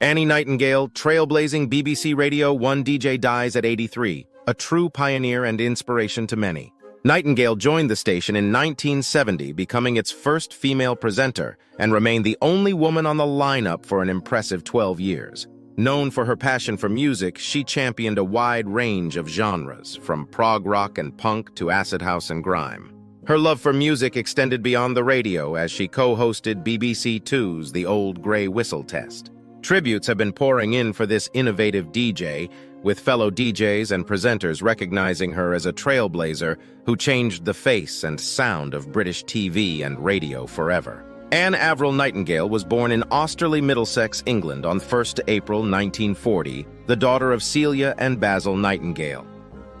Annie Nightingale, trailblazing BBC Radio 1 DJ, dies at 83, a true pioneer and inspiration to many. Nightingale joined the station in 1970, becoming its first female presenter, and remained the only woman on the lineup for an impressive 12 years. Known for her passion for music, she championed a wide range of genres, from prog rock and punk to acid house and grime. Her love for music extended beyond the radio as she co-hosted BBC Two's The Old Grey Whistle Test. Tributes have been pouring in for this innovative DJ, with fellow DJs and presenters recognizing her as a trailblazer who changed the face and sound of British TV and radio forever. Anne Avril Nightingale was born in Austerley, Middlesex, England on 1st April 1940, the daughter of Celia and Basil Nightingale.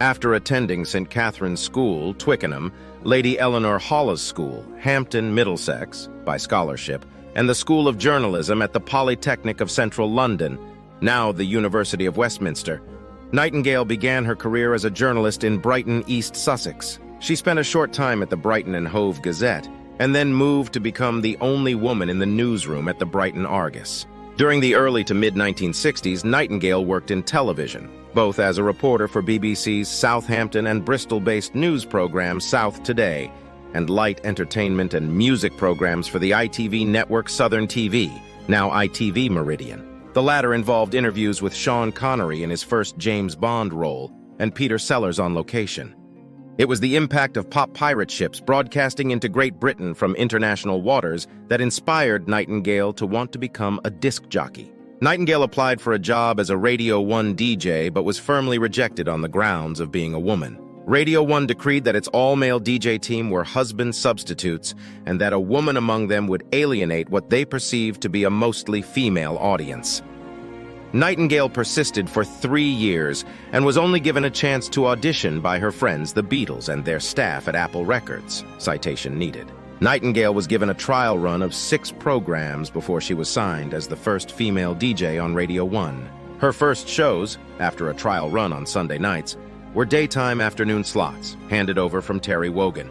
After attending St. Catherine's School, Twickenham, Lady Eleanor Holles School, Hampton, Middlesex, by scholarship, and the School of Journalism at the Polytechnic of Central London, now the University of Westminster, Nightingale began her career as a journalist in Brighton, East Sussex. She spent a short time at the Brighton and Hove Gazette, and then moved to become the only woman in the newsroom at the Brighton Argus. During the early to mid-1960s, Nightingale worked in television, both as a reporter for BBC's Southampton and Bristol-based news program South Today, and light entertainment and music programs for the ITV network Southern TV, now ITV Meridian. The latter involved interviews with Sean Connery in his first James Bond role, and Peter Sellers on location. It was the impact of pop pirate ships broadcasting into Great Britain from international waters that inspired Nightingale to want to become a disc jockey. Nightingale applied for a job as a Radio 1 DJ, but was firmly rejected on the grounds of being a woman. Radio 1 decreed that its all-male DJ team were husband substitutes, and that a woman among them would alienate what they perceived to be a mostly female audience. Nightingale persisted for 3 years and was only given a chance to audition by her friends the Beatles and their staff at Apple Records, citation needed. Nightingale was given a trial run of 6 programs before she was signed as the first female DJ on Radio 1. Her first shows, after a trial run on Sunday nights, were daytime afternoon slots, handed over from Terry Wogan.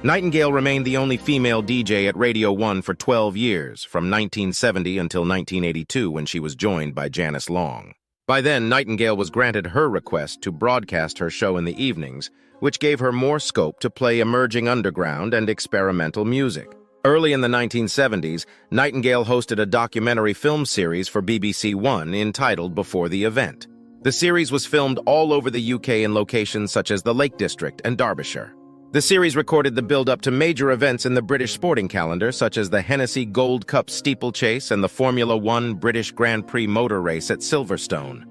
Nightingale remained the only female DJ at Radio 1 for 12 years, from 1970 until 1982 when she was joined by Janice Long. By then, Nightingale was granted her request to broadcast her show in the evenings, which gave her more scope to play emerging underground and experimental music. Early in the 1970s, Nightingale hosted a documentary film series for BBC One entitled Before the Event. The series was filmed all over the UK in locations such as the Lake District and Derbyshire. The series recorded the build-up to major events in the British sporting calendar, such as the Hennessy Gold Cup steeplechase and the Formula One British Grand Prix motor race at Silverstone.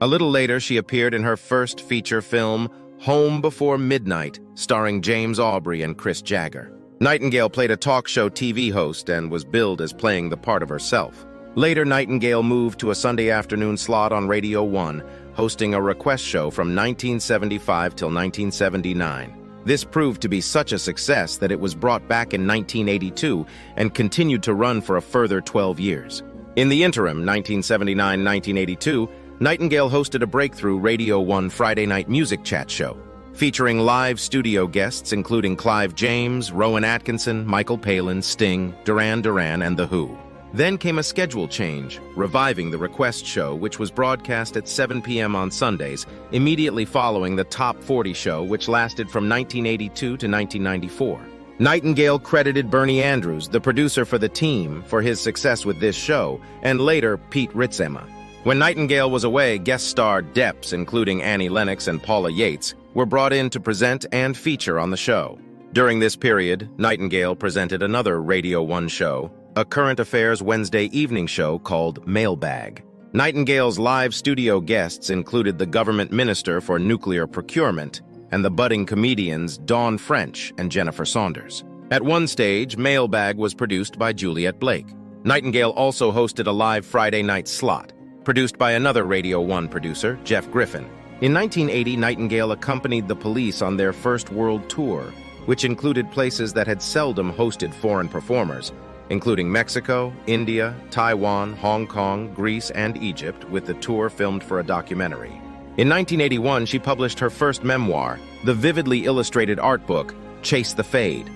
A little later, she appeared in her first feature film, Home Before Midnight, starring James Aubrey and Chris Jagger. Nightingale played a talk show TV host and was billed as playing the part of herself. Later, Nightingale moved to a Sunday afternoon slot on Radio 1, hosting a request show from 1975 till 1979. This proved to be such a success that it was brought back in 1982 and continued to run for a further 12 years. In the interim, 1979-1982, Nightingale hosted a breakthrough Radio 1 Friday night music chat show, featuring live studio guests including Clive James, Rowan Atkinson, Michael Palin, Sting, Duran Duran, and The Who. Then came a schedule change, reviving the request show, which was broadcast at 7 p.m. on Sundays, immediately following the Top 40 show, which lasted from 1982 to 1994. Nightingale credited Bernie Andrews, the producer for the team, for his success with this show, and later Pete Ritzema. When Nightingale was away, guest star Deps, including Annie Lennox and Paula Yates, were brought in to present and feature on the show. During this period, Nightingale presented another Radio 1 show, a current affairs Wednesday evening show called Mailbag. Nightingale's live studio guests included the government minister for nuclear procurement and the budding comedians Dawn French and Jennifer Saunders. At one stage, Mailbag was produced by Juliet Blake. Nightingale also hosted a live Friday night slot, produced by another Radio 1 producer, Jeff Griffin. In 1980, Nightingale accompanied the Police on their first world tour, which included places that had seldom hosted foreign performers, including Mexico, India, Taiwan, Hong Kong, Greece, and Egypt, with the tour filmed for a documentary. In 1981, she published her first memoir, the vividly illustrated art book, Chase the Fade.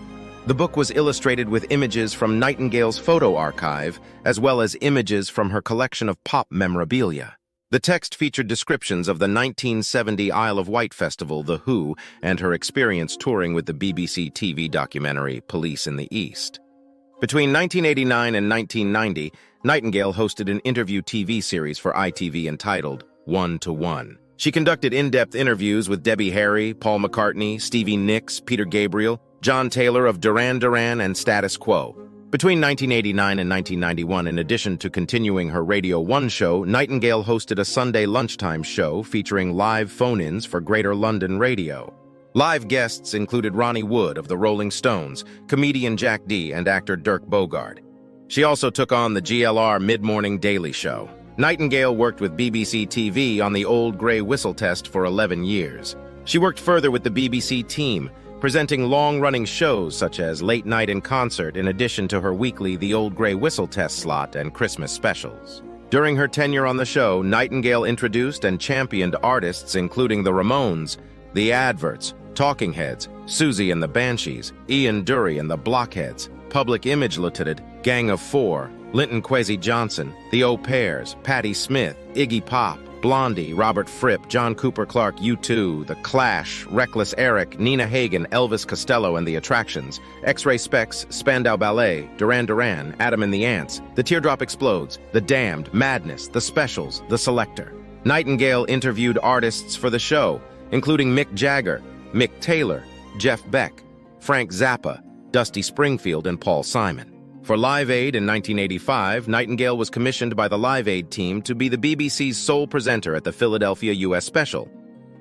The book was illustrated with images from Nightingale's photo archive, as well as images from her collection of pop memorabilia. The text featured descriptions of the 1970 Isle of Wight festival, The Who, and her experience touring with the BBC TV documentary Police in the East. Between 1989 and 1990, Nightingale hosted an interview TV series for ITV entitled 1 to 1. She conducted in-depth interviews with Debbie Harry, Paul McCartney, Stevie Nicks, Peter Gabriel, John Taylor of Duran Duran, and Status Quo. Between 1989 and 1991, in addition to continuing her Radio 1 show, Nightingale hosted a Sunday lunchtime show featuring live phone-ins for Greater London Radio. Live guests included Ronnie Wood of the Rolling Stones, comedian Jack Dee, and actor Dirk Bogarde. She also took on the GLR Mid-Morning Daily Show. Nightingale worked with BBC TV on the Old Grey Whistle test for 11 years. She worked further with the BBC team, presenting long-running shows such as Late Night in Concert in addition to her weekly The Old Grey Whistle test slot and Christmas specials. During her tenure on the show, Nightingale introduced and championed artists including the Ramones, the Adverts, Talking Heads, Susie and the Banshees, Ian Dury and the Blockheads, Public Image Limited, Gang of Four, Linton Kwesi Johnson, The Au Pairs, Patti Smith, Iggy Pop, Blondie, Robert Fripp, John Cooper Clarke, U2, The Clash, Reckless Eric, Nina Hagen, Elvis Costello and the Attractions, X-Ray Spex, Spandau Ballet, Duran Duran, Adam and the Ants, The Teardrop Explodes, The Damned, Madness, The Specials, The Selector. Nightingale interviewed artists for the show, including Mick Jagger, Mick Taylor, Jeff Beck, Frank Zappa, Dusty Springfield, and Paul Simon. For Live Aid in 1985, Nightingale was commissioned by the Live Aid team to be the BBC's sole presenter at the Philadelphia U.S. special.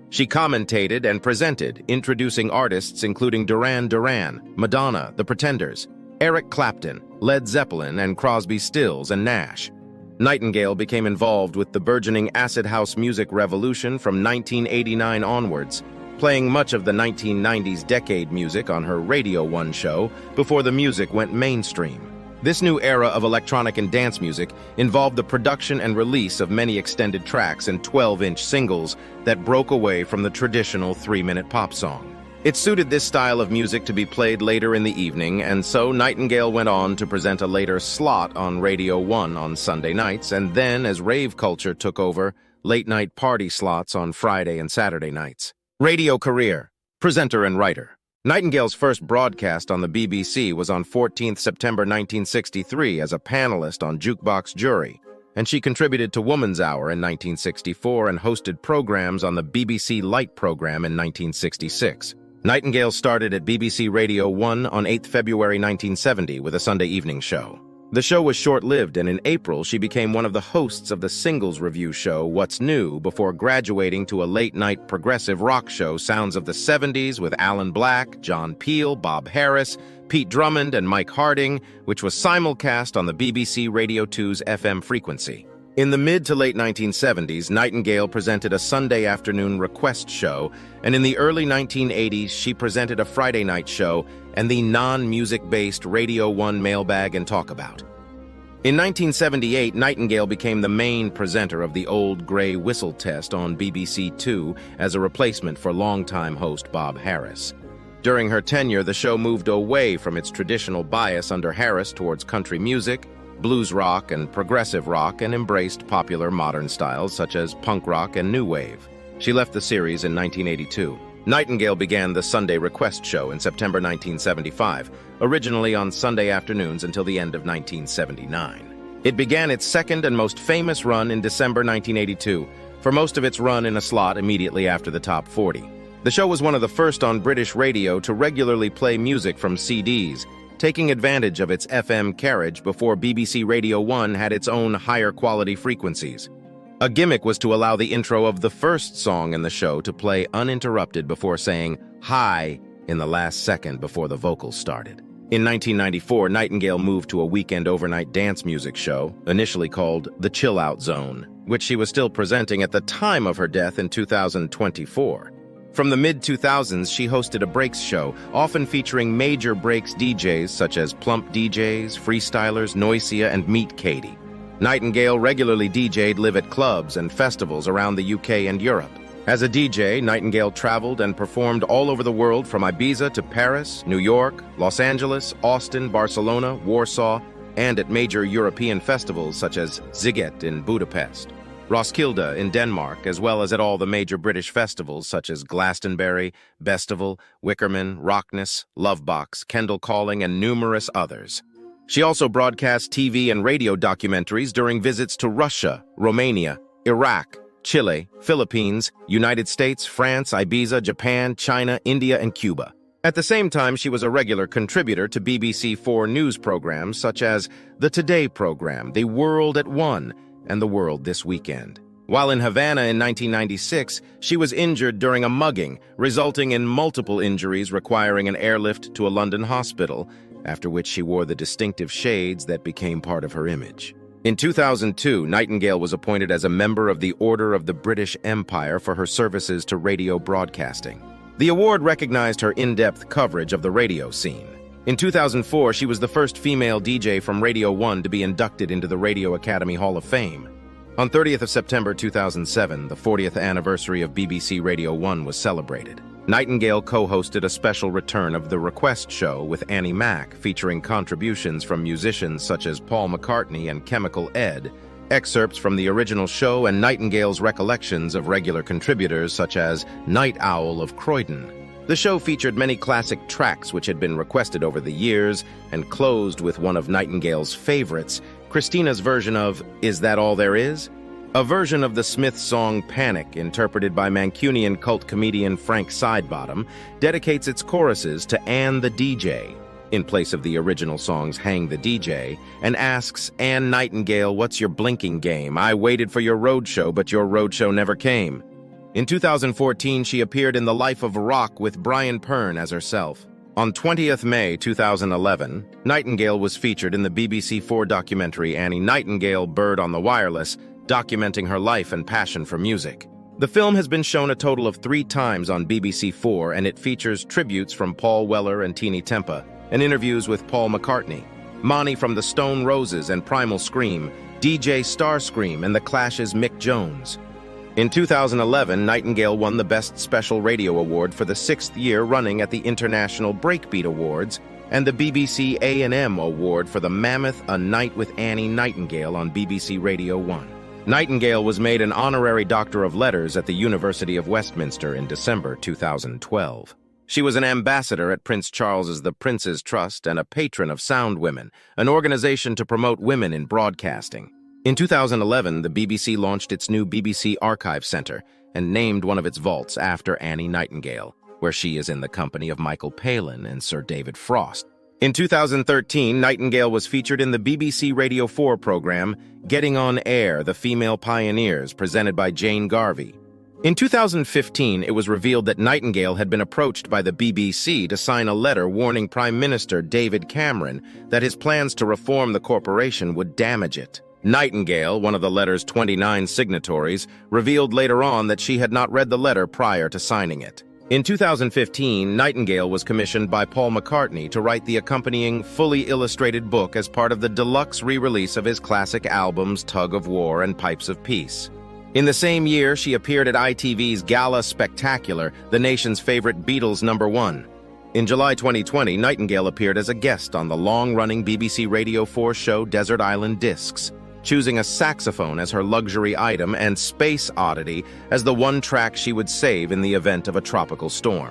She commentated and presented, introducing artists including Duran Duran, Madonna, The Pretenders, Eric Clapton, Led Zeppelin, and Crosby, Stills, and Nash. Nightingale became involved with the burgeoning acid house music revolution from 1989 onwards, playing much of the 1990s decade music on her Radio 1 show before the music went mainstream. This new era of electronic and dance music involved the production and release of many extended tracks and 12-inch singles that broke away from the traditional 3-minute pop song. It suited this style of music to be played later in the evening, and so Nightingale went on to present a later slot on Radio 1 on Sunday nights, and then, as rave culture took over, late-night party slots on Friday and Saturday nights. Radio career, presenter and writer. Nightingale's first broadcast on the BBC was on 14 September 1963 as a panelist on Jukebox Jury, and she contributed to Woman's Hour in 1964 and hosted programs on the BBC Light program in 1966. Nightingale started at BBC Radio 1 on 8 February 1970 with a Sunday evening show. The show was short-lived, and in April she became one of the hosts of the singles review show What's New before graduating to a late-night progressive rock show Sounds of the 70s with Alan Black, John Peel, Bob Harris, Pete Drummond, and Mike Harding, which was simulcast on the BBC Radio 2's FM frequency. In the mid to late 1970s, Nightingale presented a Sunday afternoon request show, and in the early 1980s, she presented a Friday night show and the non-music-based Radio 1 Mailbag and Talkabout. In 1978, Nightingale became the main presenter of the Old Grey Whistle test on BBC Two as a replacement for longtime host Bob Harris. During her tenure, the show moved away from its traditional bias under Harris towards country music, blues rock, and progressive rock, and embraced popular modern styles such as punk rock and new wave. She left the series in 1982. Nightingale began the Sunday Request Show in September 1975, originally on Sunday afternoons until the end of 1979. It began its second and most famous run in December 1982, for most of its run in a slot immediately after the Top 40. The show was one of the first on British radio to regularly play music from CDs, taking advantage of its FM carriage before BBC Radio 1 had its own higher-quality frequencies. A gimmick was to allow the intro of the first song in the show to play uninterrupted before saying "hi" in the last second before the vocals started. In 1994, Nightingale moved to a weekend overnight dance music show, initially called The Chill Out Zone, which she was still presenting at the time of her death in 2024. From the mid-2000s, she hosted a breaks show, often featuring major breaks DJs such as Plump DJs, Freestylers, Noisia, and Meet Katie. Nightingale regularly DJ'd live at clubs and festivals around the UK and Europe. As a DJ, Nightingale traveled and performed all over the world from Ibiza to Paris, New York, Los Angeles, Austin, Barcelona, Warsaw, and at major European festivals such as Ziget in Budapest, Roskilde in Denmark, as well as at all the major British festivals such as Glastonbury, Bestival, Wickerman, Rockness, Lovebox, Kendal Calling, and numerous others. She also broadcast TV and radio documentaries during visits to Russia, Romania, Iraq, Chile, Philippines, United States, France, Ibiza, Japan, China, India, and Cuba. At the same time, she was a regular contributor to BBC 4 news programs such as the Today program, The World at One, and The World This Weekend. While in Havana in 1996, she was injured during a mugging, resulting in multiple injuries requiring an airlift to a London hospital, after which she wore the distinctive shades that became part of her image. In 2002, Nightingale was appointed as a member of the Order of the British Empire for her services to radio broadcasting. The award recognized her in-depth coverage of the radio scene. In 2004, she was the first female DJ from Radio 1 to be inducted into the Radio Academy Hall of Fame. On 30th of September 2007, the 40th anniversary of BBC Radio 1 was celebrated. Nightingale co-hosted a special return of The Request Show with Annie Mac, featuring contributions from musicians such as Paul McCartney and Chemical Ed, excerpts from the original show, and Nightingale's recollections of regular contributors such as Night Owl of Croydon. The show featured many classic tracks which had been requested over the years and closed with one of Nightingale's favorites, Christina's version of Is That All There Is? A version of the Smiths' song Panic, interpreted by Mancunian cult comedian Frank Sidebottom, dedicates its choruses to Ann the DJ, in place of the original song's Hang the DJ, and asks, Ann Nightingale, what's your blinking game? I waited for your roadshow, but your roadshow never came. In 2014, she appeared in The Life of Rock with Brian Pern as herself. On 20th May 2011, Nightingale was featured in the BBC 4 documentary Annie Nightingale, Bird on the Wireless, documenting her life and passion for music. The film has been shown a total of 3 times on BBC 4, and it features tributes from Paul Weller and Teeny Tempa, and interviews with Paul McCartney, Monty from the Stone Roses and Primal Scream, DJ Starscream, and The Clash's Mick Jones. In 2011, Nightingale won the Best Special Radio Award for the 6th year running at the International Breakbeat Awards and the BBC A&M Award for the mammoth A Night with Annie Nightingale on BBC Radio 1. Nightingale was made an honorary Doctor of Letters at the University of Westminster in December 2012. She was an ambassador at Prince Charles's The Prince's Trust and a patron of Sound Women, an organization to promote women in broadcasting. In 2011, the BBC launched its new BBC Archive Centre and named one of its vaults after Annie Nightingale, where she is in the company of Michael Palin and Sir David Frost. In 2013, Nightingale was featured in the BBC Radio 4 program Getting on Air, The Female Pioneers, presented by Jane Garvey. In 2015, it was revealed that Nightingale had been approached by the BBC to sign a letter warning Prime Minister David Cameron that his plans to reform the corporation would damage it. Nightingale, one of the letter's 29 signatories, revealed later on that she had not read the letter prior to signing it. In 2015, Nightingale was commissioned by Paul McCartney to write the accompanying fully illustrated book as part of the deluxe re-release of his classic albums Tug of War and Pipes of Peace. In the same year, she appeared at ITV's Gala Spectacular, the nation's favorite Beatles #1. In July 2020, Nightingale appeared as a guest on the long-running BBC Radio 4 show Desert Island Discs, choosing a saxophone as her luxury item and Space Oddity as the one track she would save in the event of a tropical storm.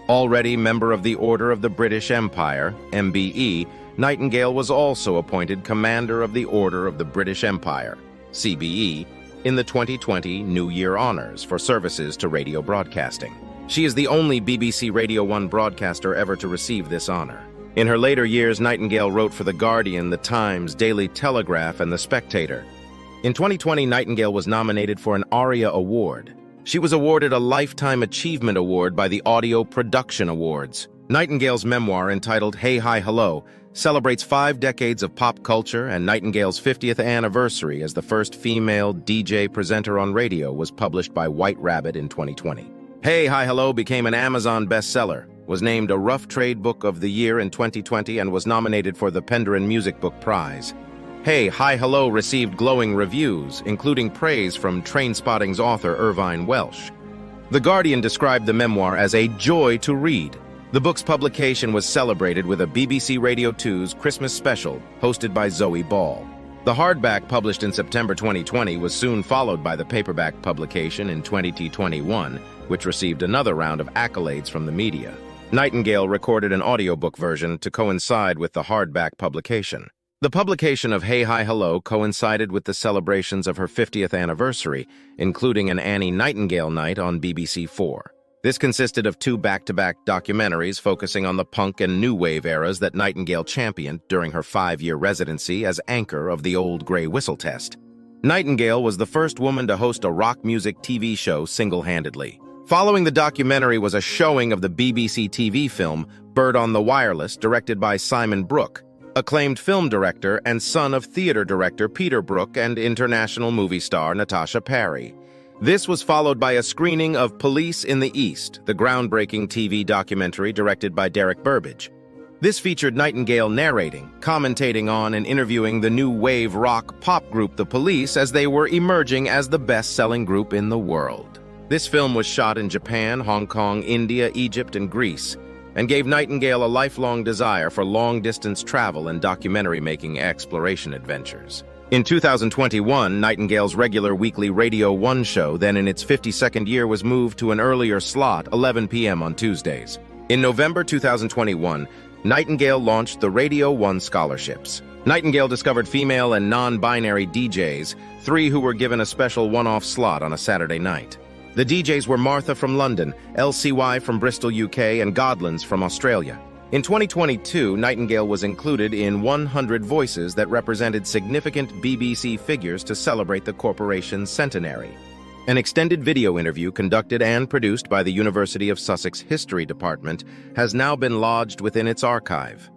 Already member of the Order of the British Empire, MBE, Nightingale was also appointed Commander of the Order of the British Empire, CBE, in the 2020 New Year Honours for services to radio broadcasting. She is the only BBC Radio 1 broadcaster ever to receive this honour. In her later years, Nightingale wrote for The Guardian, The Times, Daily Telegraph, and The Spectator. In 2020, Nightingale was nominated for an ARIA Award. She was awarded a Lifetime Achievement Award by the Audio Production Awards. Nightingale's memoir, entitled Hey Hi Hello, celebrates 5 decades of pop culture, and Nightingale's 50th anniversary as the first female DJ presenter on radio was published by White Rabbit in 2020. Hey Hi Hello became an Amazon bestseller, was named a Rough Trade Book of the Year in 2020, and was nominated for the Penderin Music Book Prize. Hey Hi Hello received glowing reviews, including praise from Trainspotting's author Irvine Welsh. The Guardian described the memoir as a joy to read. The book's publication was celebrated with a BBC Radio 2's Christmas special, hosted by Zoe Ball. The hardback, published in September 2020, was soon followed by the paperback publication in 2021, which received another round of accolades from the media. Nightingale recorded an audiobook version to coincide with the hardback publication. The publication of Hey Hi Hello coincided with the celebrations of her 50th anniversary, including an Annie Nightingale night on BBC4. This consisted of 2 back-to-back documentaries focusing on the punk and new wave eras that Nightingale championed during her 5-year residency as anchor of the Old Grey Whistle Test. Nightingale was the first woman to host a rock music TV show single-handedly. Following the documentary was a showing of the BBC TV film Bird on the Wireless, directed by Simon Brooke, acclaimed film director and son of theater director Peter Brook and international movie star Natasha Parry. This was followed by a screening of Police in the East, the groundbreaking TV documentary directed by Derek Burbidge. This featured Nightingale narrating, commentating on and interviewing the new wave rock pop group The Police as they were emerging as the best-selling group in the world. This film was shot in Japan, Hong Kong, India, Egypt, and Greece, and gave Nightingale a lifelong desire for long-distance travel and documentary-making exploration adventures. In 2021, Nightingale's regular weekly Radio 1 show, then in its 52nd year, was moved to an earlier slot, 11 p.m. on Tuesdays. In November 2021, Nightingale launched the Radio 1 Scholarships. Nightingale discovered female and non-binary DJs, 3 who were given a special one-off slot on a Saturday night. The DJs were Martha from London, LCY from Bristol, UK, and Godlands from Australia. In 2022, Nightingale was included in 100 voices that represented significant BBC figures to celebrate the corporation's centenary. An extended video interview conducted and produced by the University of Sussex History Department has now been lodged within its archive.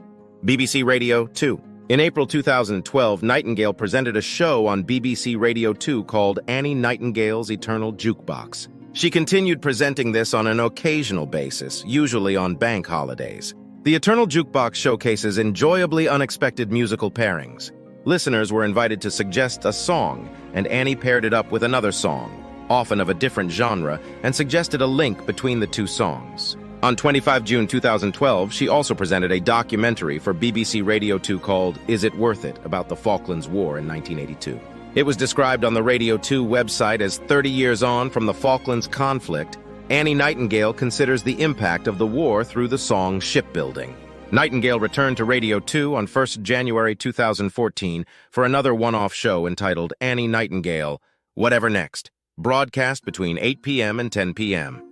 BBC Radio 2. In April 2012, Nightingale presented a show on BBC Radio 2 called Annie Nightingale's Eternal Jukebox. She continued presenting this on an occasional basis, usually on bank holidays. The Eternal Jukebox showcases enjoyably unexpected musical pairings. Listeners were invited to suggest a song, and Annie paired it up with another song, often of a different genre, and suggested a link between the 2 songs. On 25 June 2012, she also presented a documentary for BBC Radio 2 called Is It Worth It? About the Falklands War in 1982. It was described on the Radio 2 website as 30 years on from the Falklands conflict. Annie Nightingale considers the impact of the war through the song Shipbuilding. Nightingale returned to Radio 2 on 1 January 2014 for another one-off show entitled Annie Nightingale, Whatever Next, broadcast between 8 p.m. and 10 p.m.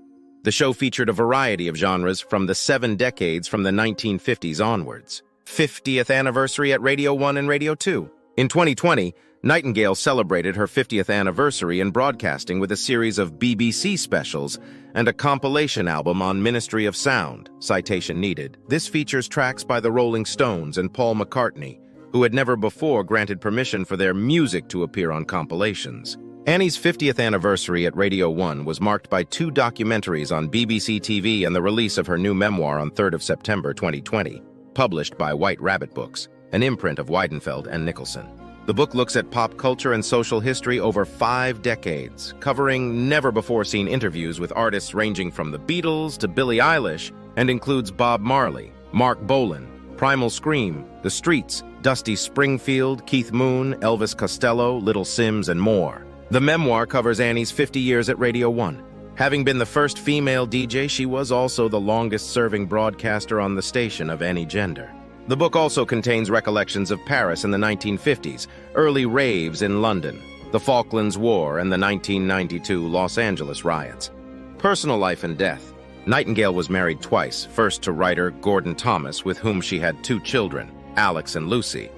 The show featured a variety of genres from the 7 decades from the 1950s onwards. 50th anniversary at Radio 1 and Radio 2. In 2020, Nightingale celebrated her 50th anniversary in broadcasting with a series of BBC specials and a compilation album on Ministry of Sound, citation needed. This features tracks by the Rolling Stones and Paul McCartney, who had never before granted permission for their music to appear on compilations. Annie's 50th anniversary at Radio 1 was marked by 2 documentaries on BBC TV and the release of her new memoir on 3rd of September 2020, published by White Rabbit Books, an imprint of Weidenfeld and Nicholson. The book looks at pop culture and social history over 5 decades, covering never-before-seen interviews with artists ranging from the Beatles to Billie Eilish, and includes Bob Marley, Mark Bolan, Primal Scream, The Streets, Dusty Springfield, Keith Moon, Elvis Costello, Little Sims, and more. The memoir covers Annie's 50 years at Radio 1. Having been the first female DJ, she was also the longest-serving broadcaster on the station of any gender. The book also contains recollections of Paris in the 1950s, early raves in London, the Falklands War, and the 1992 Los Angeles riots. Personal life and death. Nightingale was married twice, first to writer Gordon Thomas, with whom she had 2 children, Alex and Lucy,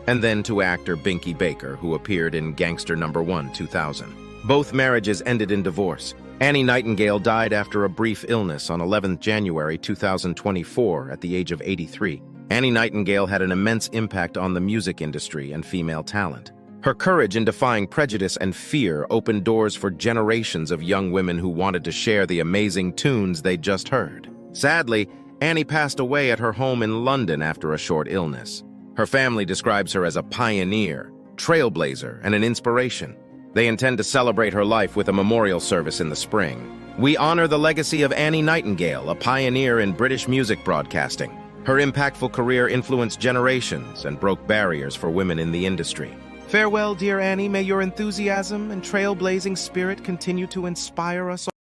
and then to actor Binky Baker, who appeared in Gangster No. 1, 2000. Both marriages ended in divorce. Annie Nightingale died after a brief illness on 11 January 2024 at the age of 83. Annie Nightingale had an immense impact on the music industry and female talent. Her courage in defying prejudice and fear opened doors for generations of young women who wanted to share the amazing tunes they'd just heard. Sadly, Annie passed away at her home in London after a short illness. Her family describes her as a pioneer, trailblazer, and an inspiration. They intend to celebrate her life with a memorial service in the spring. We honor the legacy of Annie Nightingale, a pioneer in British music broadcasting. Her impactful career influenced generations and broke barriers for women in the industry. Farewell, dear Annie. May your enthusiasm and trailblazing spirit continue to inspire us all.